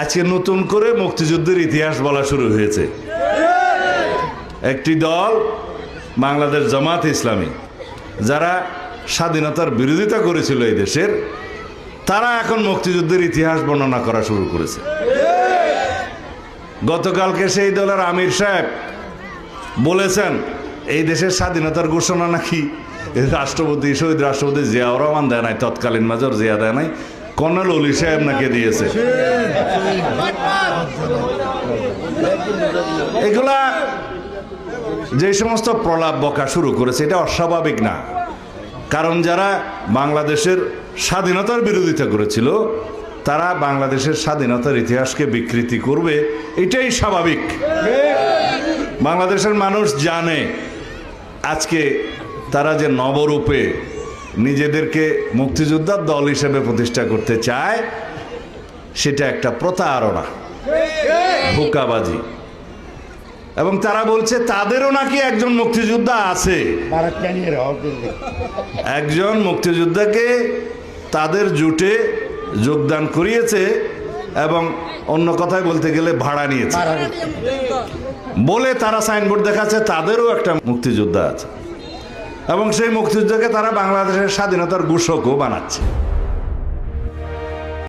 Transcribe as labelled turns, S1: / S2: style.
S1: আজকে নতুন করে মুক্তিযুদ্ধের ইতিহাস বলা শুরু হয়েছে। একটি দল বাংলাদেশ জামাত ইসলামী, যারা স্বাধীনতার বিরোধিতা করেছিল এই দেশের, তারা এখন মুক্তিযুদ্ধের ইতিহাস বর্ণনা করা শুরু করেছে। গতকালকে সেই দলের আমির সাহেব বলেছেন এই দেশের স্বাধীনতার ঘোষণা নাকি রাষ্ট্রপতি, শহীদ রাষ্ট্রপতি জিয়াউর রহমান দেয় নাই, তৎকালীন মেজর জিয়া দেয় নাই, কর্নেল অলি সাহেব নাকি দিয়েছে। এগুলা যে সমস্ত প্রলাপ বকা শুরু করেছে, এটা অস্বাভাবিক না। কারণ যারা বাংলাদেশের স্বাধীনতার বিরোধিতা করেছিল, তারা বাংলাদেশের স্বাধীনতার ইতিহাসকে বিকৃতি করবে, এটাই স্বাভাবিক। বাংলাদেশের মানুষ জানে আজকে তারা যে নবরূপে নিজেদেরকে মুক্তিযোদ্ধার দল হিসেবে প্রতিষ্ঠা করতে চায়, সেটা একটা প্রতারণা, ধোঁকাবাজি। এবং তারা বলছে তাদেরও নাকি একজন মুক্তিযোদ্ধা আছে, একজন মুক্তিযোদ্ধাকে তাদের জোটে যোগদান করিয়েছে এবং অন্য কথায় বলতে গেলে ভাড়া নিয়েছে বলে তারা সাইনবোর্ড দেখাচ্ছে তাদেরও একটা মুক্তিযোদ্ধা আছে, এবং সেই মুক্তিযুদ্ধকে তারা বাংলাদেশের স্বাধীনতার ঘোষকও বানাচ্ছে।